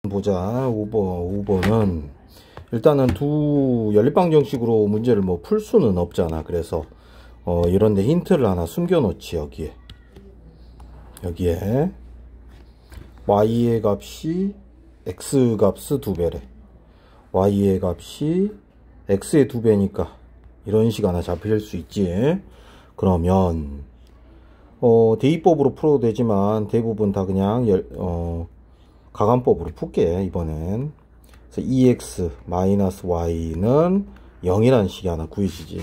보자. 5번은 일단은 두 연립방정식으로 문제를 뭐 풀 수는 없잖아. 그래서 이런데 힌트를 하나 숨겨 놓지. 여기에 y의 값이 x 값의 2배래. y의 값이 x의 2배니까 이런 식 하나 잡힐 수 있지. 그러면 대입법으로 풀어도 되지만 대부분 다 그냥 가간법으로 풀게. 이번엔 그래서 2x-y는 0이라는 식이 하나 구해지지.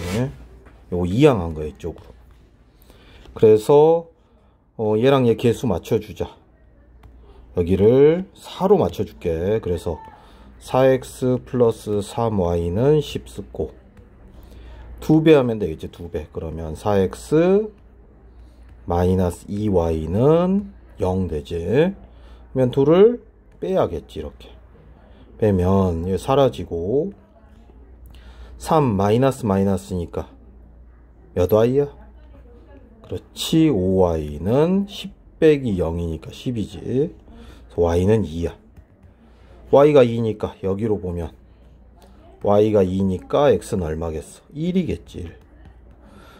요거 이항한 거야 이쪽으로. 그래서 얘랑 얘 개수 맞춰주자. 여기를 4로 맞춰줄게. 그래서 4x 플러스 3y는 10 쓰고 2배 하면 되겠지. 2배. 그러면 4x 마이너스 2y는 0 되지. 그러면 2를 빼야겠지. 이렇게 빼면 이게 사라지고 3 마이너스니까 몇 y야? 그렇지. 5y는 10 빼기 0이니까 10이지. y는 2야. y가 2니까 여기로 보면 y가 2니까 x는 얼마겠어? 1이겠지. 1.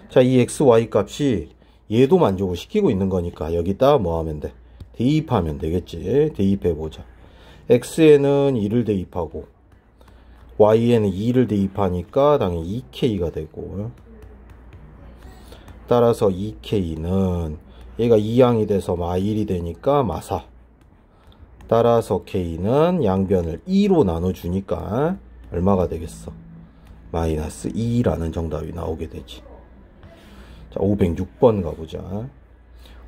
자, 이 xy 값이 얘도 만족을 시키고 있는 거니까 여기다 뭐 하면 돼? 대입하면 되겠지. 대입해보자. x에는 2를 대입하고 y에는 2를 대입하니까 당연히 2k가 되고, 따라서 2k는 얘가 2항이 돼서 마1이 되니까 마4. 따라서 k는 양변을 2로 나눠주니까 얼마가 되겠어? 마이너스 2라는 정답이 나오게 되지. 자, 506번 가보자.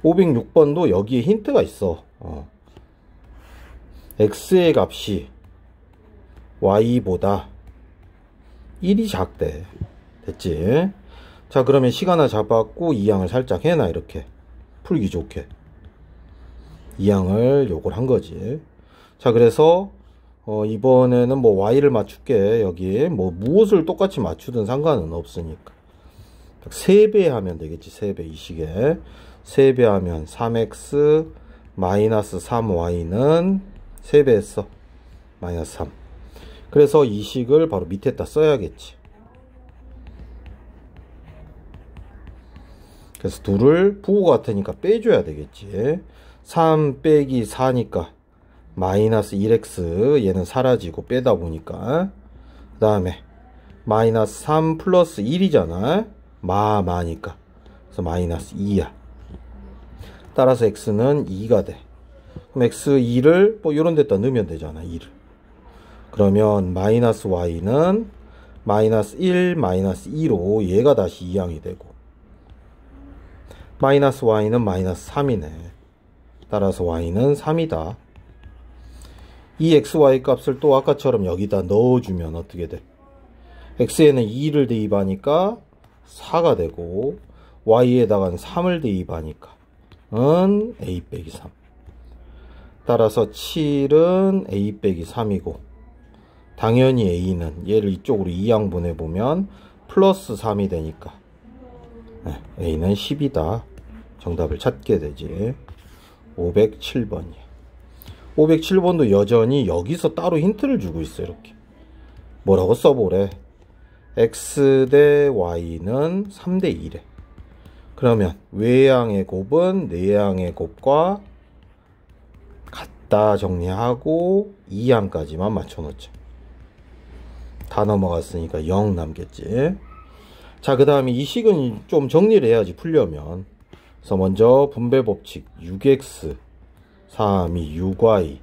506번도 여기에 힌트가 있어. x의 값이 y보다 1이 작대. 됐지? 자, 그러면 시간을 잡았고 2항을 살짝 해놔. 이렇게 풀기 좋게 2항을 요걸 한 거지. 자, 그래서 이번에는 뭐 y를 맞출게. 여기에 뭐 무엇을 똑같이 맞추든 상관은 없으니까 3배 하면 되겠지. 3배. 이 식에 3배 하면 3x 마이너스 3y는 3배 했어. 마이너스 3. 그래서 이 식을 바로 밑에다 써야겠지. 그래서 2를 부호가 같으니까 빼줘야 되겠지. 3 빼기 4니까 마이너스 1x, 얘는 사라지고 빼다 보니까, 그 다음에 마이너스 3 플러스 1이잖아. 마니까. 그래서 마이너스 2야. 따라서 x는 2가 돼. 그럼 x2를 뭐 요런 데다 넣으면 되잖아. 2를. 그러면 마이너스 y는 마이너스 1, 마이너스 2로 얘가 다시 2항이 되고, 마이너스 y는 마이너스 3이네. 따라서 y는 3이다. 이 xy 값을 또 아까처럼 여기다 넣어주면 어떻게 돼? x에는 2를 대입하니까 4가 되고, y에다가는 3을 대입하니까 a 빼기 3. 따라서 7은 a 빼기 3이고, 당연히 a는 얘를 이쪽으로 2항 보내보면 플러스 3이 되니까 a는 10이다. 정답을 찾게 되지. 507번이야. 507번도 여전히 여기서 따로 힌트를 주고 있어. 이렇게 뭐라고 써보래. x 대 y는 3대 2래. 그러면 외항의 곱은 내항의 곱과 같다 정리하고 2항까지만 맞춰놓자. 다 넘어갔으니까 0 남겠지. 자, 그 다음에 이 식은 좀 정리를 해야지 풀려면. 그래서 먼저 분배법칙 6x 3이 6y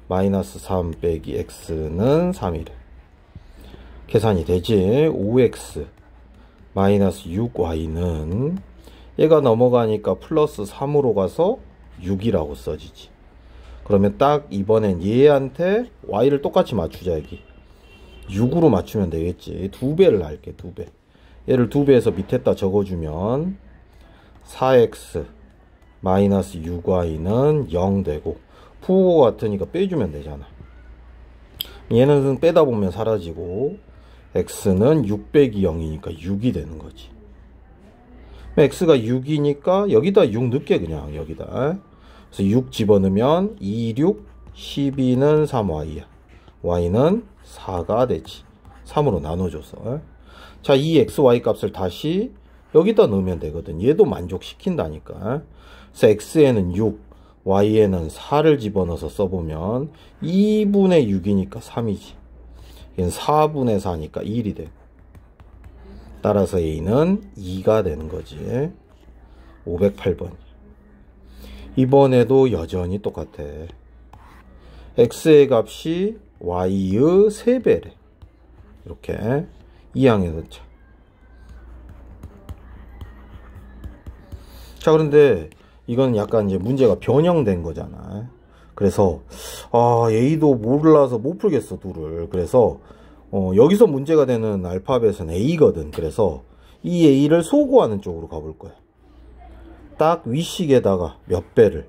마이너스 3 빼기 x는 3이래. 계산이 되지. 5x 마이너스 6y는 얘가 넘어가니까 플러스 3으로 가서 6이라고 써지지. 그러면 딱 이번엔 얘한테 y를 똑같이 맞추자. 여기 6으로 맞추면 되겠지. 2배를 할게. 2배. 얘를 2배에서 밑에다 적어주면 4x 마이너스 6y는 0 되고, 부호가 같으니까 빼주면 되잖아. 얘는 빼다 보면 사라지고, x는 6 빼기 0이니까 6이 되는 거지. x가 6이니까 여기다 6 넣게. 그냥 여기다. 그래서 6 집어넣으면 2, 6, 12는 3y야. y는 4가 되지. 3으로 나눠줘서. 자, 이 xy 값을 다시 여기다 넣으면 되거든. 얘도 만족시킨다니까. 그래서 x에는 6, y에는 4를 집어넣어서 써보면 2분의 6이니까 3이지. 얘는 4분의 4니까 1이 돼. 따라서 a는 2가 되는 거지. 508번. 이번에도 여전히 똑같아. x의 값이 y의 3배래. 이렇게 이항에서 자, 그런데 이건 약간 이제 문제가 변형된 거잖아. 그래서 A도 몰라서 못 풀겠어, 둘을. 그래서 여기서 문제가 되는 알파벳은 A거든. 그래서 이 A를 소구하는 쪽으로 가볼 거야. 딱 위식에다가 몇 배를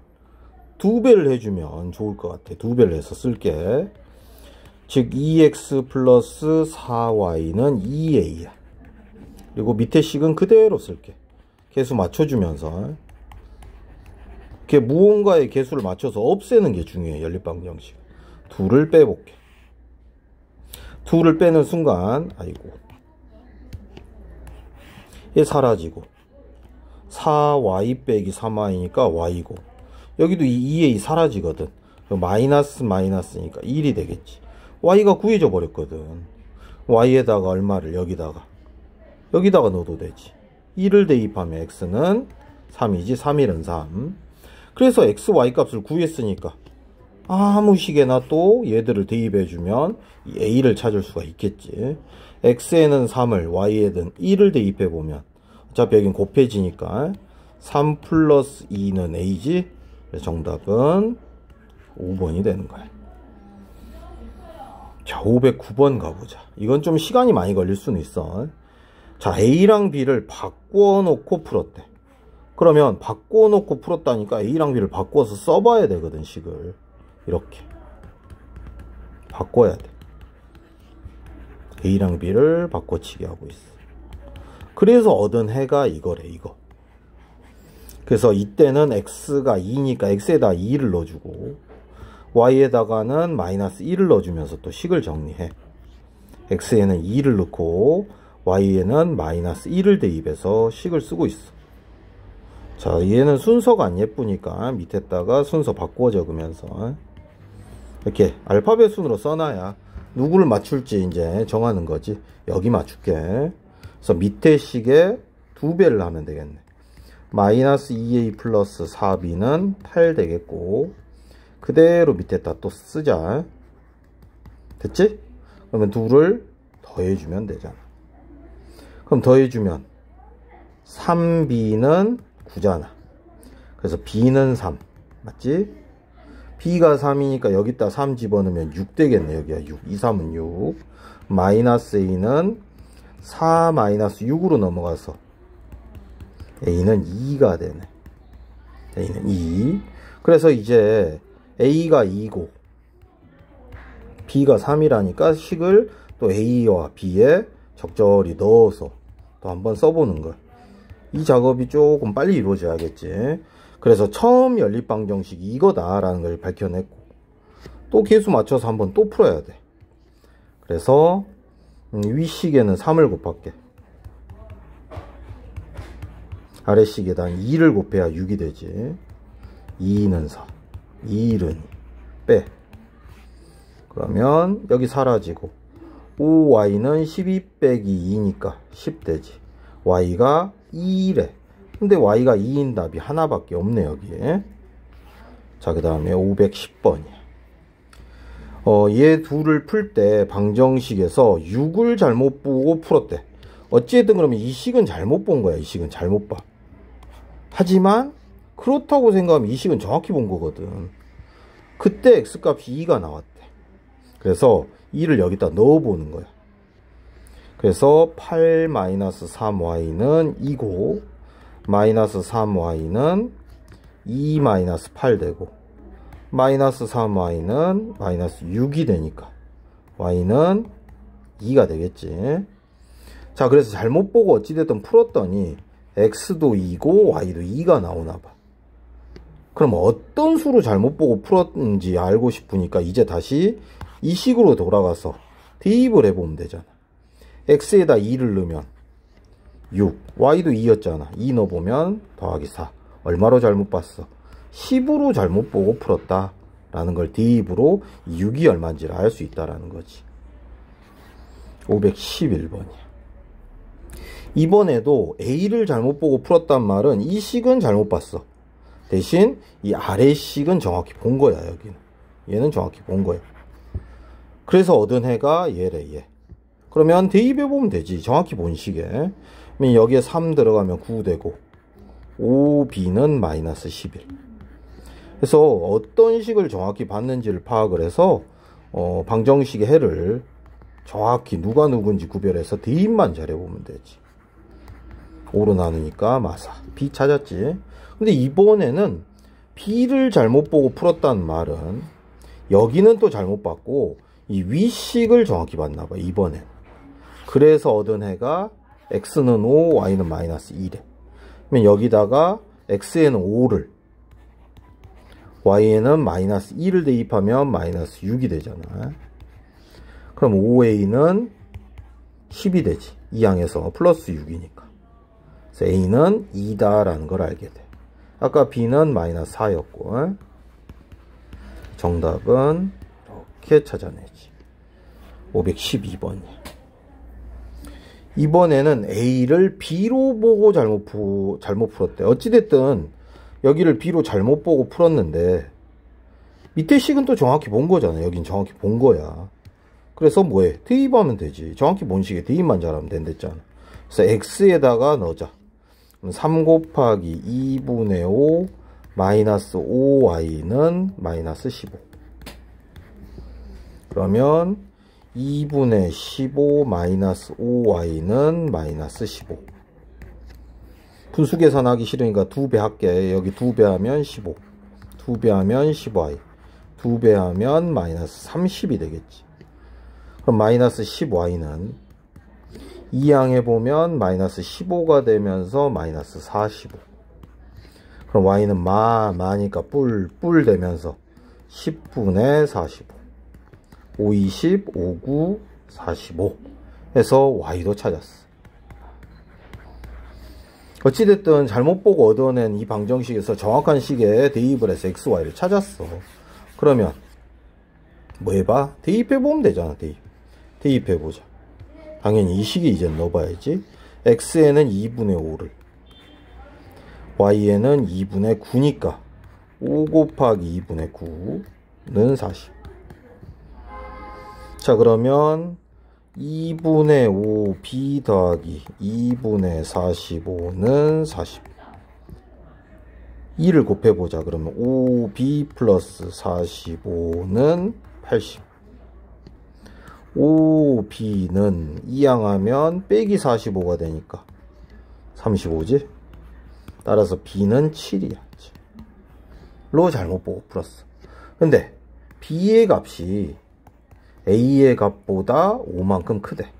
2배를 해주면 좋을 것 같아. 2배를 해서 쓸게. 즉 2x 플러스 4y는 2a야. 그리고 밑에 식은 그대로 쓸게. 개수 맞춰주면서. 이렇게 무언가의 개수를 맞춰서 없애는 게 중요해. 연립방정식. 2를 빼볼게. 2를 빼는 순간 아이고 얘 사라지고 4y 빼기 3y니까 y고 여기도 이 2a 사라지거든. 마이너스 마이너스니까 1이 되겠지. y가 구해져 버렸거든. y에다가 얼마를 여기다가 넣어도 되지. 1을 대입하면 x는 3이지. 3일은 3. 그래서 x, y 값을 구했으니까 아무 식에나 또 얘들을 대입해주면 이 a를 찾을 수가 있겠지. x에는 3을 y에는 1을 대입해보면 어차피 여긴 곱해지니까 3 플러스 2는 a지. 그래서 정답은 5번이 되는 거야. 자, 509번 가보자. 이건 좀 시간이 많이 걸릴 수는 있어. 자, A랑 B를 바꿔놓고 풀었대. 그러면 바꿔놓고 풀었다니까 A랑 B를 바꿔서 써봐야 되거든, 식을. 이렇게. 바꿔야 돼. A랑 B를 바꿔치기 하고 있어. 그래서 얻은 해가 이거래, 이거. 그래서 이때는 X가 2니까 X에다 2를 넣어주고 Y에다가는 마이너스 1을 넣어주면서 또 식을 정리해. X에는 2를 넣고 Y에는 마이너스 1을 대입해서 식을 쓰고 있어. 자, 얘는 순서가 안 예쁘니까 밑에다가 순서 바꾸어 적으면서 이렇게 알파벳 순으로 써놔야 누구를 맞출지 이제 정하는 거지. 여기 맞출게. 그래서 밑에 식에 2배를 하면 되겠네. 마이너스 2a 플러스 4b는 8 되겠고 그대로 밑에다 또 쓰자. 됐지? 그러면 2를 더해주면 되잖아. 그럼 더해주면 3b는 9잖아. 그래서 b는 3 맞지? b가 3이니까 여기다 3 집어넣으면 6 되겠네. 여기야 6. 2, 3은 6. 마이너스 a는 4 마이너스 6으로 넘어가서 a는 2가 되네. a는 2. 그래서 이제 a가 2고 b가 3이라니까 식을 또 a와 b에 적절히 넣어서 또 한번 써보는 걸. 이 작업이 조금 빨리 이루어져야겠지. 그래서 처음 연립방정식이 이거다 라는 걸 밝혀냈고 또 개수 맞춰서 한번 또 풀어야 돼. 그래서 위식에는 3을 곱할게. 아래식에다 2를 곱해야 6이 되지. 2는 4 2는 빼. 그러면 여기 사라지고 5y는 12 빼기 2니까 10 되지. y가 2래. 근데 y가 2인 답이 하나밖에 없네 여기에. 자, 그 다음에 510번이야. 얘 둘을 풀 때 방정식에서 6을 잘못 보고 풀었대. 어찌됐든 그러면 이 식은 잘못 본 거야. 이 식은 잘못 봐. 하지만 그렇다고 생각하면 이 식은 정확히 본 거거든. 그때 x값이 2가 나왔대. 그래서 2를 여기다 넣어보는 거야. 그래서 8-3y는 2고 마이너스 3y는 2-8 되고 마이너스 3y는 마이너스 6이 되니까 y는 2가 되겠지. 자, 그래서 잘못 보고 어찌됐든 풀었더니 x도 2고 y도 2가 나오나 봐. 그럼 어떤 수로 잘못 보고 풀었는지 알고 싶으니까 이제 다시 이 식으로 돌아가서 대입을 해보면 되잖아. x에다 2를 넣으면 6, y도 2였잖아. 2 넣어보면 더하기 4. 얼마로 잘못 봤어? 10으로 잘못 보고 풀었다 라는 걸 대입으로 6이 얼마인지를 알 수 있다라는 거지. 511번이야. 이번에도 a를 잘못 보고 풀었단 말은 이 식은 잘못 봤어. 대신 이 아래 식은 정확히 본 거야. 여기는 얘는 정확히 본 거야. 그래서 얻은 해가 얘래. 얘. 그러면 대입해 보면 되지. 정확히 본 식에. 그러면 여기에 3 들어가면 9 되고 5b는 마이너스 11. 그래서 어떤 식을 정확히 봤는지를 파악을 해서 방정식의 해를 정확히 누가 누군지 구별해서 대입만 잘해보면 되지. 5로 나누니까 마사. B 찾았지. 근데 이번에는 B를 잘못 보고 풀었다는 말은 여기는 또 잘못 봤고 이 위식을 정확히 봤나봐. 이번엔. 그래서 얻은 해가 X는 5, Y는 마이너스 2래. 그러면 여기다가 X에는 5를 Y에는 마이너스 2를 대입하면 마이너스 6이 되잖아. 그럼 5A는 10이 되지. 이 항에서 플러스 6이니까. 그래서 A는 2다 라는 걸 알게 돼. 아까 B는 마이너스 4였고 정답은 이렇게 찾아내지. 512번이야. 이번에는 A를 B로 보고 잘못 풀었대. 어찌됐든 여기를 B로 잘못 보고 풀었는데 밑에 식은 또 정확히 본 거잖아. 여긴 정확히 본 거야. 그래서 뭐해? 대입하면 되지. 정확히 본 식에 대입만 잘하면 된댔잖아. 그래서 X에다가 넣자. 3 곱하기 2분의 5 마이너스 5y는 마이너스 15. 그러면 2분의 15 마이너스 5y는 마이너스 15. 분수 계산하기 싫으니까 2배 할게. 여기 2배 하면 15. 2배 하면 15y. 2배 하면 마이너스 30이 되겠지. 그럼 마이너스 10y는 이 항에 보면 마이너스 15가 되면서 마이너스 45. 그럼 y는 마니까 뿔 되면서 10분의 45. 5, 20, 5, 9, 45 해서 y도 찾았어. 어찌됐든 잘못 보고 얻어낸 이 방정식에서 정확한 식에 대입을 해서 x, y를 찾았어. 그러면 뭐 해봐? 대입해보면 되잖아. 대입해보자. 당연히 이 식에 이제 넣어봐야지. x에는 2분의 5를 y에는 2분의 9니까 5 곱하기 2분의 9는 40. 자, 그러면 2분의 5 b 더하기 2분의 45는 40. 2를 곱해보자. 그러면 5b 플러스 45는 80. 5b는 이항하면 빼기 45가 되니까 35지. 따라서 b는 7이야. 로 잘못 보고 풀었어. 근데 b의 값이 a의 값보다 5만큼 크대.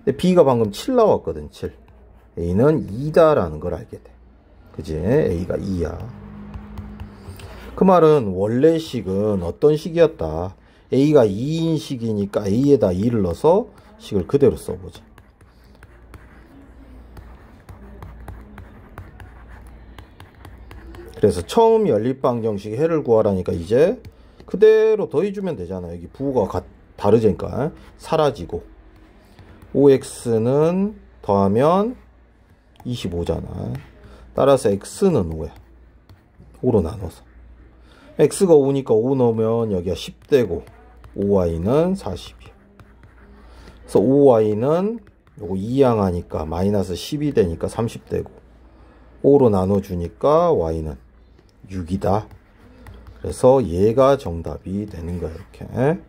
근데 b가 방금 7 나왔거든. 7. a는 2다 라는 걸 알게 돼. 그지? a가 2야. 그 말은 원래 식은 어떤 식이었다? a가 2인 식이니까 a에다 2를 넣어서 식을 그대로 써보자. 그래서 처음 연립방정식 해를 구하라니까 이제 그대로 더해주면 되잖아. 여기 부호가 다르니까 사라지고 5x는 더하면 25잖아. 따라서 x는 5야. 5로 나눠서 x가 5니까 5 넣으면 여기가 10되고 5y는 40이야. 그래서 5y는 요거 2항 하니까 마이너스 10이 되니까 30되고 5로 나눠주니까 y는 6이다. 그래서 얘가 정답이 되는 거야. 이렇게.